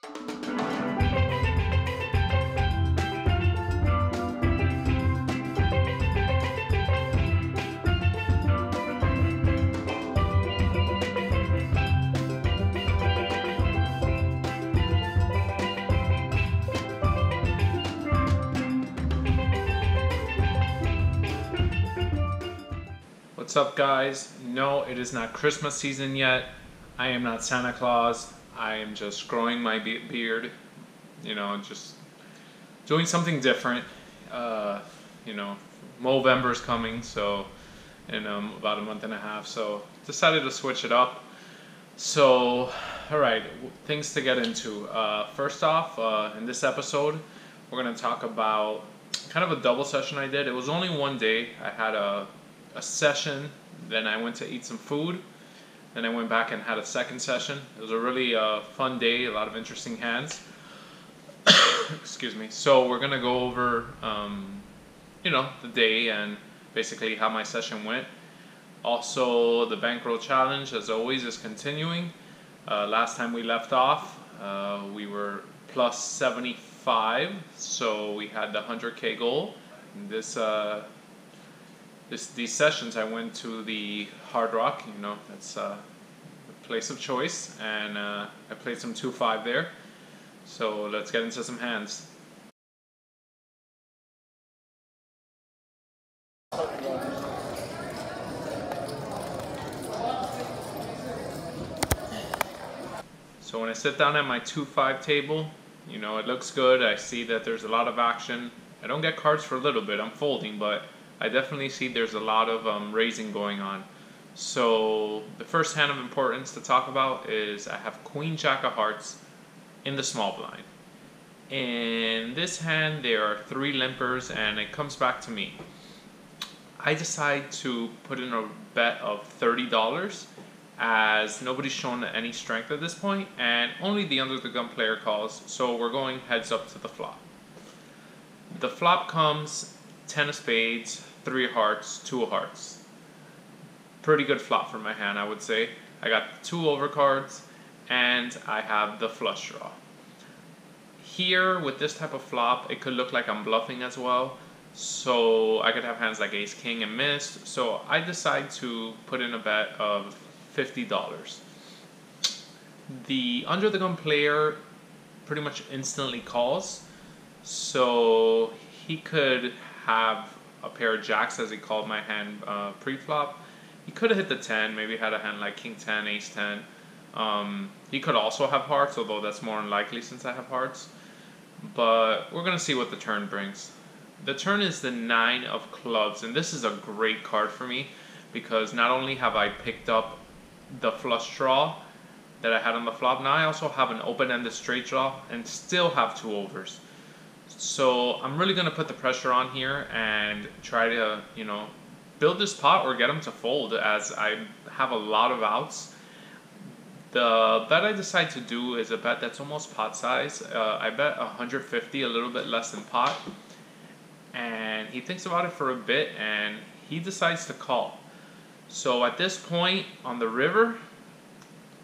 What's up, guys? No, it is not Christmas season yet. I am not Santa Claus. I am just growing my beard, just doing something different. You know, Movember's coming, so in about a month and a half, so decided to switch it up. So, alright, things to get into. First off, in this episode, we're going to talk about kind of a double session I did. It was only one day. I had a session, then I went to eat some food, then I went back and had a second session. It was a really fun day, a lot of interesting hands. Excuse me. So we're going to go over, the day and basically how my session went. Also, the bankroll challenge, as always, is continuing. Last time we left off, we were plus 75, so we had the 100K goal. These sessions, I went to the Hard Rock, that's the place of choice, and I played some 2-5 there. So let's get into some hands. So when I sit down at my 2-5 table, it looks good. I see that there's a lot of action. I don't get cards for a little bit, I'm folding, but I definitely see there's a lot of raising going on. So the first hand of importance to talk about is I have Queen Jack of Hearts in the small blind. In this hand there are 3 limpers and it comes back to me. I decide to put in a bet of $30 as nobody's shown any strength at this point and only the under the gun player calls, so we're going heads up to the flop. The flop comes 10 of spades, 3 of hearts, 2 of hearts. Pretty good flop for my hand, I would say. I got 2 overcards and I have the flush draw. Here, with this type of flop, it could look like I'm bluffing as well. So I could have hands like ace king and missed. So I decide to put in a bet of $50. The under the gun player pretty much instantly calls. So he could have a pair of jacks as he called my hand pre-flop. He could have hit the 10, maybe had a hand like king 10, ace 10. He could also have hearts, although that's more unlikely since I have hearts. But we're going to see what the turn brings. The turn is the 9 of clubs, and this is a great card for me because not only have I picked up the flush draw that I had on the flop, now I also have an open-ended straight draw and still have 2 overs. So I'm really going to put the pressure on here and try to, build this pot or get him to fold as I have a lot of outs. The bet I decide to do is a bet that's almost pot size. I bet 150, a little bit less than pot. And he thinks about it for a bit and he decides to call. So at this point on the river,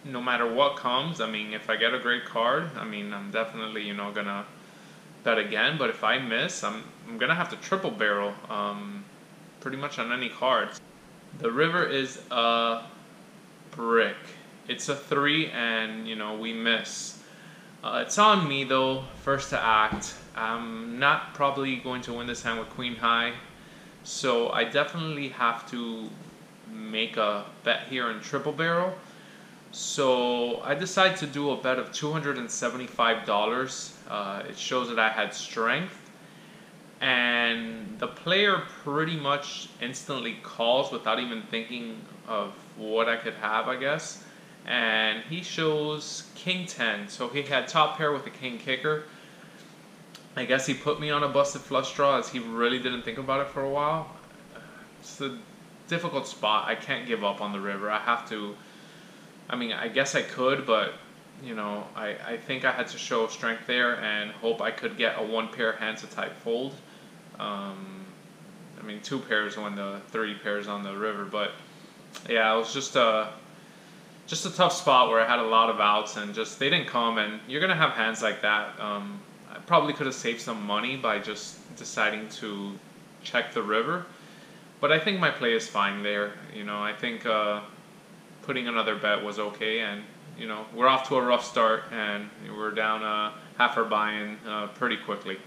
no matter what comes, if I get a great card, I'm definitely, gonna bet again. But if I miss, I'm gonna have to triple barrel pretty much on any cards. The river is a brick. It's a 3 and, we miss. It's on me though, first to act. I'm not probably going to win this hand with queen high. So I definitely have to make a bet here in triple barrel. So I decide to do a bet of $275. It shows that I had strength. And the player pretty much instantly calls without even thinking of what I could have, I guess. And he shows king 10. So he had top pair with a king kicker. I guess he put me on a busted flush draw as he really didn't think about it for a while. It's a difficult spot. I can't give up on the river. I have to. I guess I could, but I think I had to show strength there and hope I could get a 1 pair hand to type fold. 2 pairs when the 30 pairs on the river, but yeah, it was just just a tough spot where I had a lot of outs and just they didn't come. And you're gonna have hands like that. I probably could have saved some money by just deciding to check the river, but I think my play is fine there. I think putting another bet was okay, and we're off to a rough start, and we're down half our buy-in pretty quickly.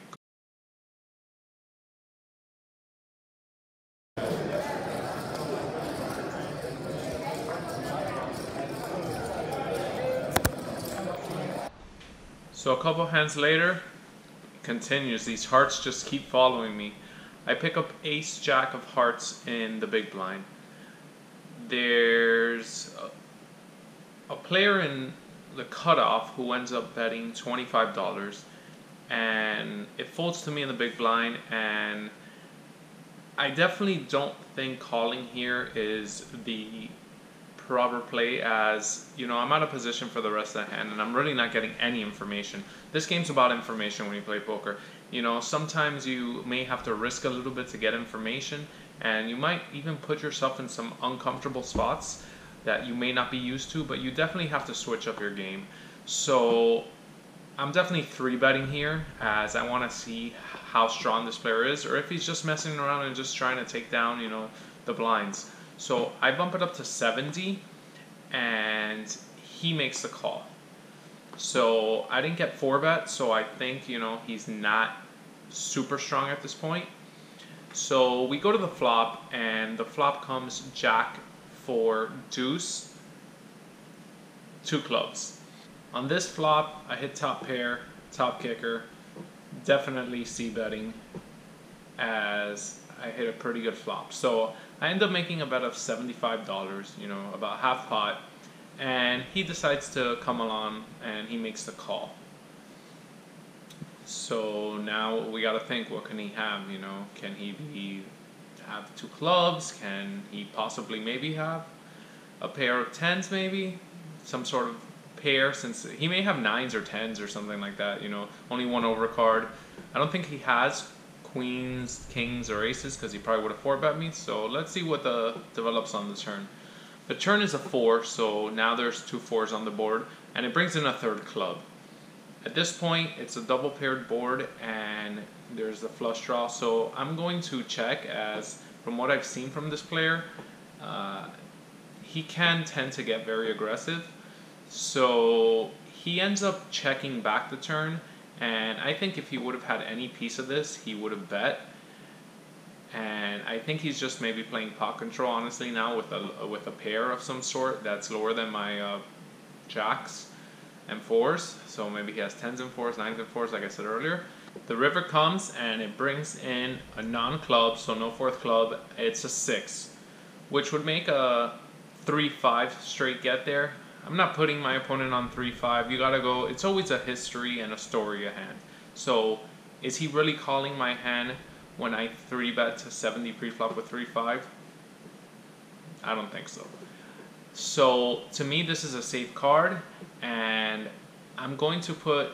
So a couple hands later, continues. These hearts just keep following me. I pick up ace jack of hearts in the big blind. There's a player in the cutoff who ends up betting $25, and it folds to me in the big blind, and I definitely don't think calling here is the proper play, as I'm out of position for the rest of the hand and I'm really not getting any information. This game's about information when you play poker. Sometimes you may have to risk a little bit to get information, and you might even put yourself in some uncomfortable spots that you may not be used to, but you definitely have to switch up your game. So I'm definitely 3-betting here, as I want to see how strong this player is, or if he's just messing around and just trying to take down the blinds. So I bump it up to 70, and he makes the call. So I didn't get 4-bet, so I think he's not super strong at this point. So we go to the flop, and the flop comes jack for deuce, 2 clubs. On this flop, I hit top pair, top kicker, definitely c-betting, as I hit a pretty good flop. So I end up making a bet of $75, about half pot, and he decides to come along and he makes the call. So now we got to think, what can he have? Can he have 2 clubs? Can he possibly maybe have a pair of 10s, maybe some sort of pair, since he may have 9s or 10s or something like that. Only one overcard. I don't think he has queens, kings, or aces, because he probably would have 4-bet me. So let's see what develops on the turn. The turn is a 4, so now there's 2 4s on the board, and it brings in a 3rd club. At this point, it's a double paired board, and there's the flush draw. So I'm going to check, as from what I've seen from this player, he can tend to get very aggressive. So he ends up checking back the turn, and I think if he would have had any piece of this, he would have bet. And I think he's just maybe playing pot control, honestly, now with a pair of some sort that's lower than my jacks and 4s. So maybe he has 10s and 4s, 9s and 4s, like I said earlier. The river comes, and it brings in a non-club, so no 4th club. It's a 6, which would make a 3-5 straight get there. I'm not putting my opponent on 3-5. You gotta go. It's always a history and a story of hand. So is he really calling my hand when I 3-bet to 70 pre-flop with 3-5? I don't think so. So to me, this is a safe card, and I'm going to put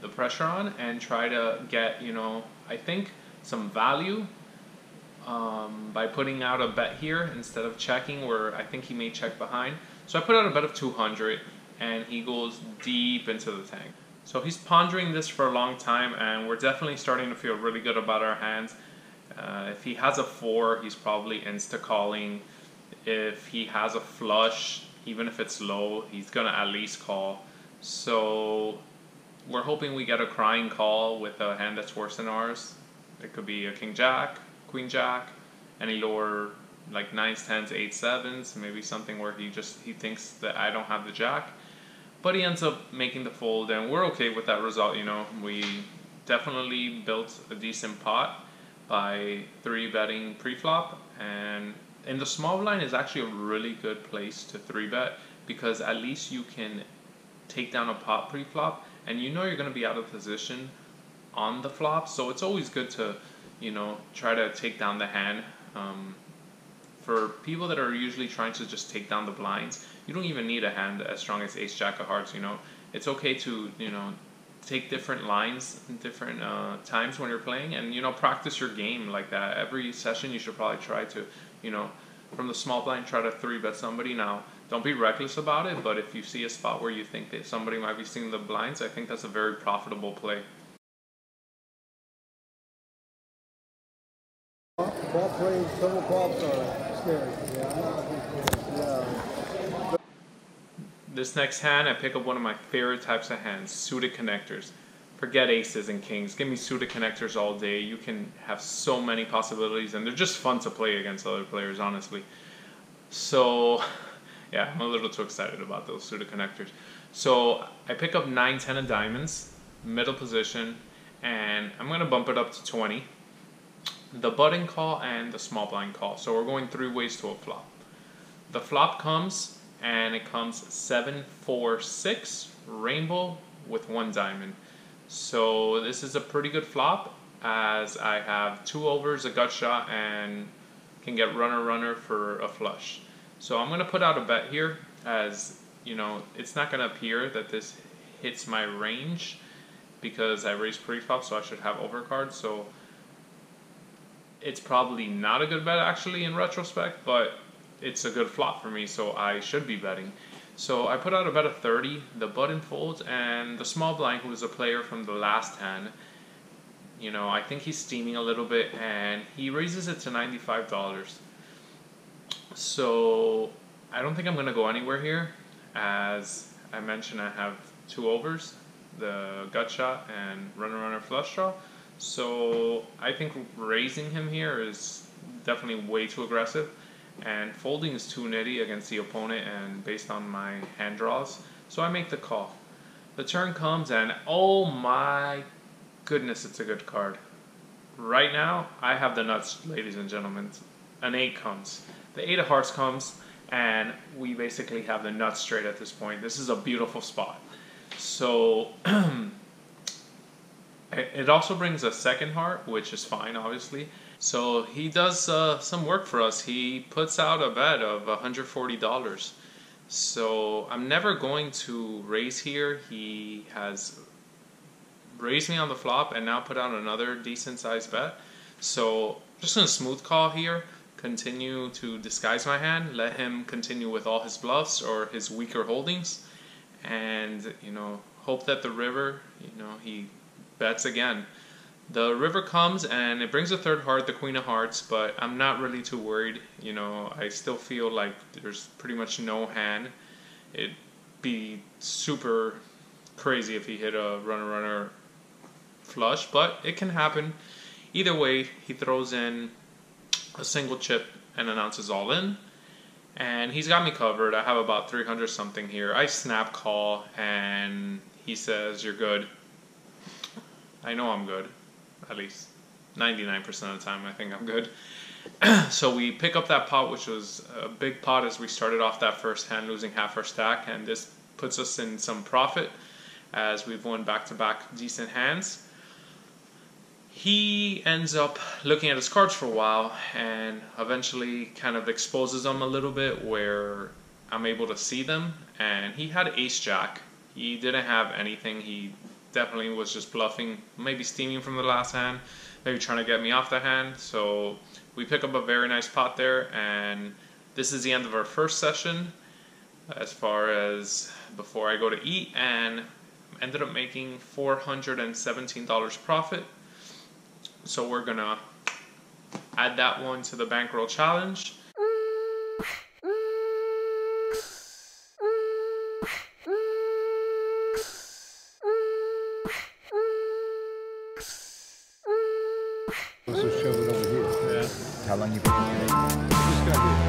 the pressure on and try to get, I think some value by putting out a bet here instead of checking, where I think he may check behind. So I put out a bet of 200, and he goes deep into the tank. So he's pondering this for a long time, and we're definitely starting to feel really good about our hands. If he has a 4, he's probably insta-calling. If he has a flush, even if it's low, he's going to at least call. So we're hoping we get a crying call with a hand that's worse than ours. It could be a king-jack, queen-jack, any lower, like 9s, 10s, 8s, 7s, maybe something where he thinks that I don't have the jack. But he ends up making the fold, and we're okay with that result. We definitely built a decent pot by 3-betting pre-flop, and in the small blind is actually a really good place to 3-bet, because at least you can take down a pot pre-flop, and you're going to be out of position on the flop. So it's always good to try to take down the hand. For people that are usually trying to just take down the blinds, you don't even need a hand as strong as ace jack of hearts. It's okay to take different lines in different times when you're playing, and practice your game like that. Every session you should probably try to from the small blind try to 3-bet somebody. Now Don't be reckless about it, but if you see a spot where you think that somebody might be seeing the blinds, I think that's a very profitable play. Ball players, several balls are scared. Yeah, I'm not a big fan. Yeah. This next hand, I pick up one of my favorite types of hands, suited connectors. Forget aces and kings. Give me suited connectors all day. You can have so many possibilities, and they're just fun to play against other players, honestly. So, yeah, I'm a little too excited about those suited connectors. So, I pick up 9, 10 of diamonds, middle position, and I'm going to bump it up to 20. The button call and the small blind call. So, we're going 3 ways to a flop. The flop comes, and it comes 7, 4, 6, rainbow with 1 diamond. So this is a pretty good flop, as I have 2 overs, a gut shot, and can get runner for a flush. So I'm going to put out a bet here, as you know, it's not going to appear that this hits my range because I raised pre-flop, so I should have overcards. So it's probably not a good bet actually in retrospect, but it's a good flop for me, so I should be betting. So I put out a bet of 30, the button folds, and the small blind, who was a player from the last hand, you know, I think he's steaming a little bit, and he raises it to $95. So I don't think I'm going to go anywhere here. As I mentioned, I have 2 overs, the gut shot and runner flush draw. So I think raising him here is definitely way too aggressive. And folding is too nitty against the opponent and based on my hand draws. So I make the call. The turn comes and oh my goodness, it's a good card. Right now, I have the nuts, ladies and gentlemen. An 8 comes. The 8 of hearts comes and we basically have the nuts straight at this point. This is a beautiful spot. So it also brings a second heart, which is fine, obviously. So he does some work for us. He puts out a bet of $140. So I'm never going to raise here. He has raised me on the flop and now put out another decent sized bet. So I'm just going to smooth call here. Continue to disguise my hand. Let him continue with all his bluffs or his weaker holdings. And, you know, hope that the river, you know, he bets again. The river comes and it brings a third heart, the queen of hearts, but I'm not really too worried. You know, I still feel like there's pretty much no hand. It'd be super crazy if he hit a runner flush, but it can happen. Either way, he throws in a single chip and announces all in. And he's got me covered. I have about 300 something here. I snap call and he says, "You're good." I know I'm good. At least 99% of the time I think I'm good. So we pick up that pot, which was a big pot as we started off that first hand, losing half our stack, and this puts us in some profit as we've won back-to-back decent hands. He ends up looking at his cards for a while and eventually kind of exposes them a little bit where I'm able to see them, and he had ace-jack. He didn't have anything. He definitely was just bluffing, maybe steaming from the last hand, maybe trying to get me off the hand. So we pick up a very nice pot there, and this is the end of our first session as far as before I go to eat, and ended up making $417 profit. So we're gonna add that one to the bankroll challenge. Let's just shove it over here. Yeah. How long you been in today? Just got here.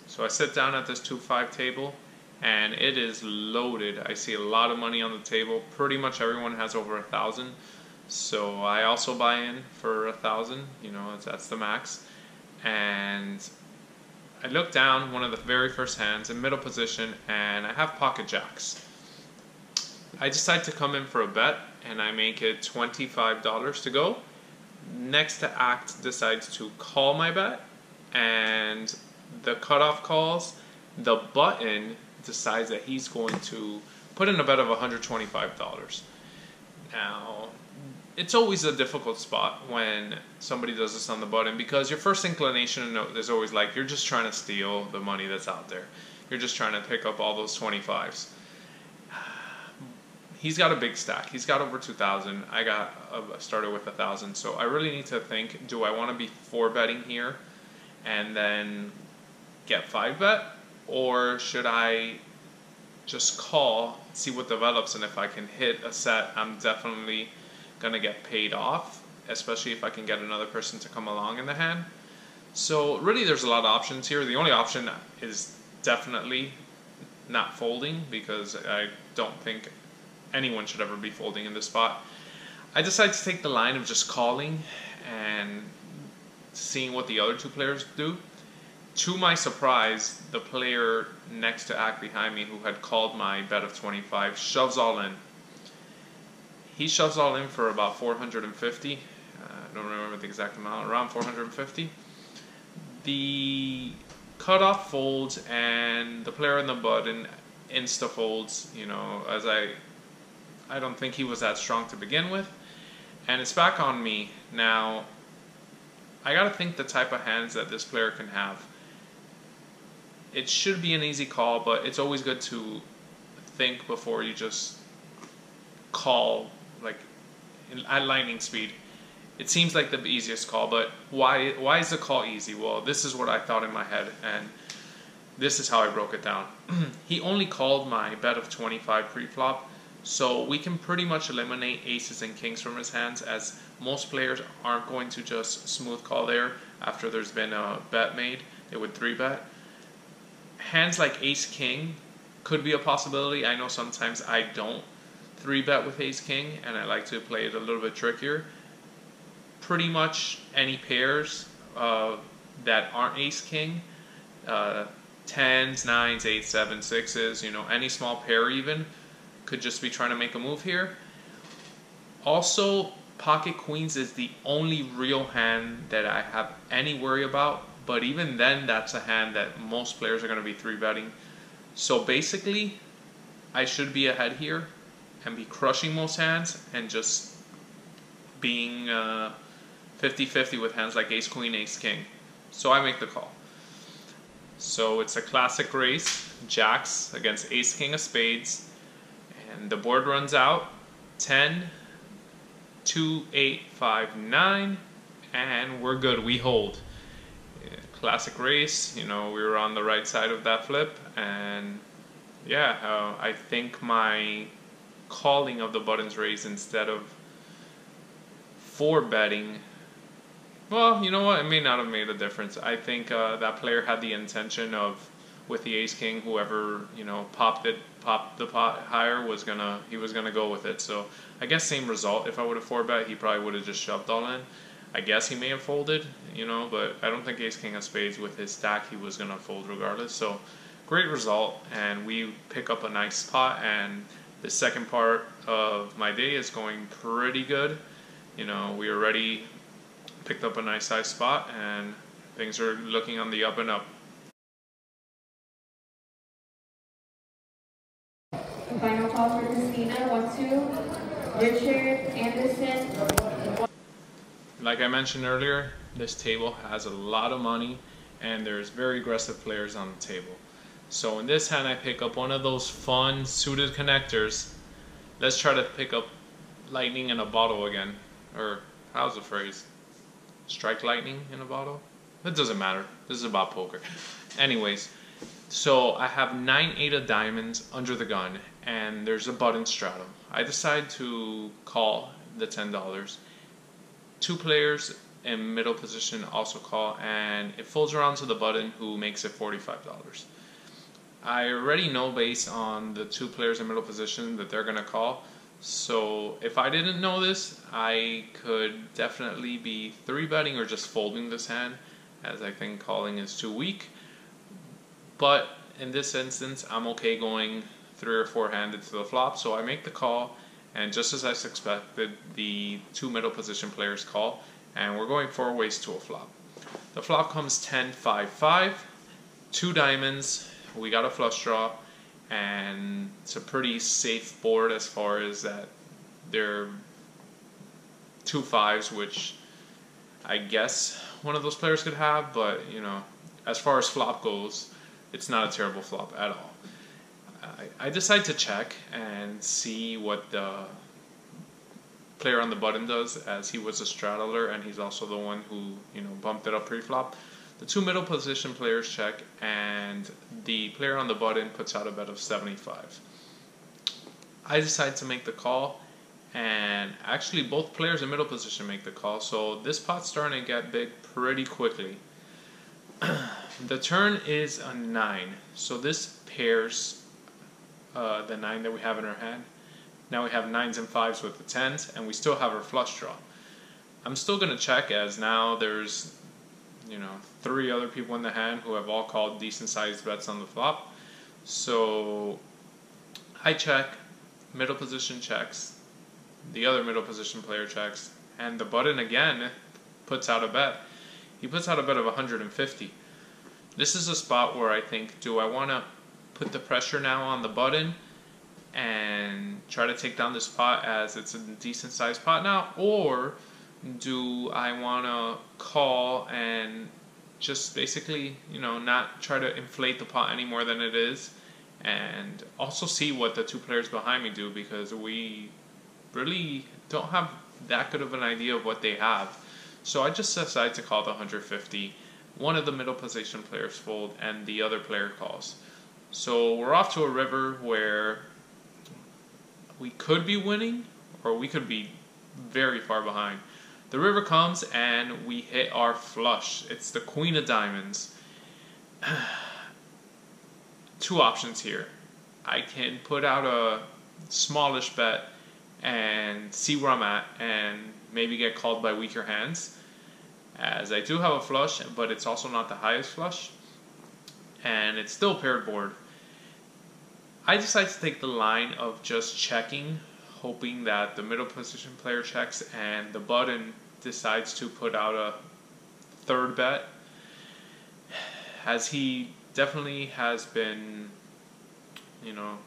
So I sit down at this 2-5 table and it is loaded. I see a lot of money on the table. Pretty much everyone has over 1,000. So I also buy in for 1,000, you know, that's the max. And I look down, one of the very first hands in middle position, and I have pocket jacks. I decide to come in for a bet and I make it $25 to go. Next to act decides to call my bet, and the cutoff calls, the button decides that he's going to put in a bet of $125. Now, it's always a difficult spot when somebody does this on the button, because your first inclination is always like, you're just trying to steal the money that's out there. You're just trying to pick up all those 25s. He's got a big stack. He's got over 2,000. I started with 1,000. So I really need to think, do I want to be 4-betting here and then get 5-bet? Or should I just call, see what develops, and if I can hit a set, I'm definitely going to get paid off, especially if I can get another person to come along in the hand. So really there's a lot of options here. The only option is definitely not folding, because I don't think anyone should ever be folding in this spot. I decided to take the line of just calling and seeing what the other two players do. To my surprise, the player next to act behind me, who had called my bet of 25, shoves all in. He shoves all in for about 450. I don't remember the exact amount, around 450. The cutoff folds, and the player on the button insta folds, you know, as I don't think he was that strong to begin with. And it's back on me. Now, I gotta think the type of hands that this player can have. It should be an easy call, but it's always good to think before you just call, like, at lightning speed. It seems like the easiest call, but why is the call easy? Well, this is what I thought in my head, and this is how I broke it down. He only called my bet of 25 pre-flop, so we can pretty much eliminate aces and kings from his hands, as most players aren't going to just smooth call there after there's been a bet made. They would 3-bet. Hands like ace-king could be a possibility. I know sometimes I don't 3-bet with ace-king, and I like to play it a little bit trickier. Pretty much any pairs that aren't ace-king, 10s, 9s, 8s, 7s, 6s, you know, any small pair even, could just be trying to make a move here. Also, pocket queens is the only real hand that I have any worry about, but even then, that's a hand that most players are going to be 3-betting. So basically, I should be ahead here and be crushing most hands and just being 50-50 with hands like ace-queen, ace-king. So I make the call. So it's a classic race, jacks against ace-king of spades, and the board runs out 10, 2, 8, 5, 9, and we're good, we hold. Classic race, you know, we were on the right side of that flip, and yeah, I think my calling of the buttons raised instead of 4-betting, well, you know what, it may not have made a difference. I think that player had the intention of, with the ace-king, whoever, you know, popped the pot higher he was gonna go with it. So I guess same result. If I would have 4-bet, he probably would have just shoved all in. I guess he may have folded, you know, but I don't think ace-king of spades with his stack, he was gonna fold regardless. So great result, and we pick up a nice pot, and the second part of my day is going pretty good. You know, we already picked up a nice size spot, and things are looking on the up and up. Final call for Christina, 1-2. Richard Anderson. Like I mentioned earlier, this table has a lot of money, and there's very aggressive players on the table. So in this hand, I pick up one of those fun suited connectors. Let's try to pick up lightning in a bottle again. Or how's the phrase? Strike lightning in a bottle? It doesn't matter. This is about poker. Anyways, so I have 9-8 of diamonds under the gun, and there's a button straddle. I decide to call the $10. Two players in middle position also call, and it folds around to the button, who makes it $45. I already know based on the two players in middle position that they're going to call. So if I didn't know this, I could definitely be 3-betting or just folding this hand, as I think calling is too weak. But in this instance, I'm okay going 3 or 4-handed to the flop, so I make the call, and just as I suspected, the two middle position players call, and we're going 4 ways to a flop. The flop comes 10-5-5. 2 diamonds, we got a flush draw, and it's a pretty safe board as far as that they're 2 5s, which I guess one of those players could have, but you know, as far as flop goes, it's not a terrible flop at all. I decide to check and see what the player on the button does, as he was a straddler and he's also the one who, you know, bumped it up pre-flop. The 2 middle position players check, and the player on the button puts out a bet of 75. I decide to make the call, and actually both players in middle position make the call, so this pot's starting to get big pretty quickly. The turn is a 9, so this pairs the 9 that we have in our hand. Now we have 9s and 5s with the 10s, and we still have our flush draw. I'm still going to check, as now there's, you know, 3 other people in the hand who have all called decent sized bets on the flop. So I check, middle position checks, the other middle position player checks, and the button again puts out a bet. He puts out a bet of 150. This is a spot where I think, do I want to put the pressure now on the button and try to take down this pot as it's a decent sized pot now, or do I want to call and just basically, you know, not try to inflate the pot any more than it is, and also see what the 2 players behind me do, because we really don't have that good of an idea of what they have. So I just decide to call the 150. One of the middle position players fold and the other player calls. So we're off to a river where we could be winning or we could be very far behind. The river comes and we hit our flush. It's the queen of diamonds. 2 options here. I can put out a smallish bet and see where I'm at and maybe get called by weaker hands, as I do have a flush, but it's also not the highest flush, and it's still paired board. I decide to take the line of just checking, hoping that the middle position player checks and the button decides to put out a 3rd bet, as he definitely has been, you know,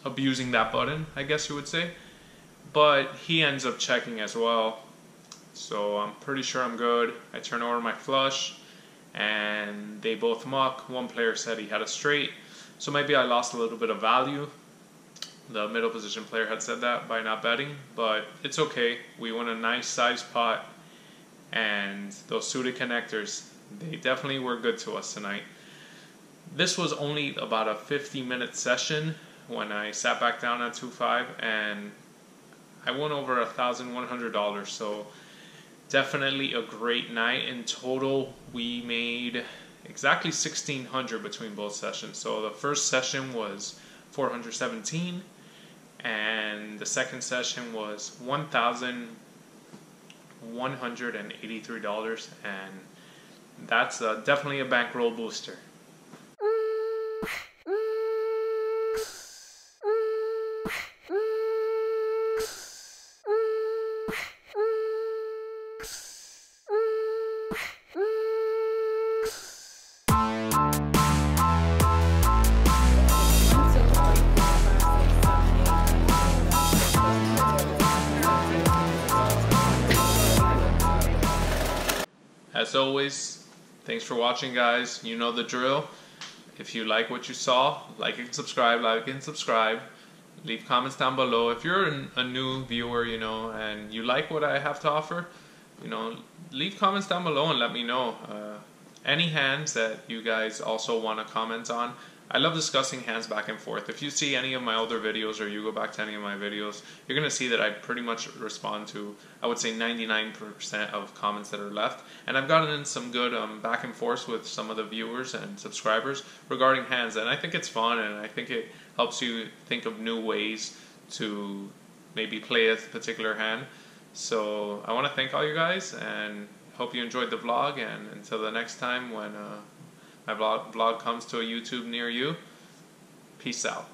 abusing that button, I guess you would say. But he ends up checking as well, so I'm pretty sure I'm good. I turn over my flush and they both muck. One player said he had a straight, so maybe I lost a little bit of value. The middle position player had said that by not betting, but it's okay. We won a nice sized pot, and those suited connectors, they definitely were good to us tonight. This was only about a 50-minute session when I sat back down at 2-5, and I won over $1,100, so definitely a great night. In total, we made exactly $1,600 between both sessions. So the first session was $417, and the second session was $1,183, and that's definitely a bankroll booster. As always, thanks for watching, guys. You know the drill. If you like what you saw, like and subscribe, Leave comments down below. If you're a new viewer, you know, and you like what I have to offer, you know, leave comments down below and let me know. Any hands that you guys also want to comment on. I love discussing hands back and forth. If you see any of my older videos or you go back to any of my videos, you're going to see that I pretty much respond to, I would say, 99% of comments that are left. And I've gotten in some good back and forth with some of the viewers and subscribers regarding hands. And I think it's fun, and I think it helps you think of new ways to maybe play a particular hand. So I want to thank all you guys and hope you enjoyed the vlog. And until the next time when my vlog comes to a YouTube near you, peace out.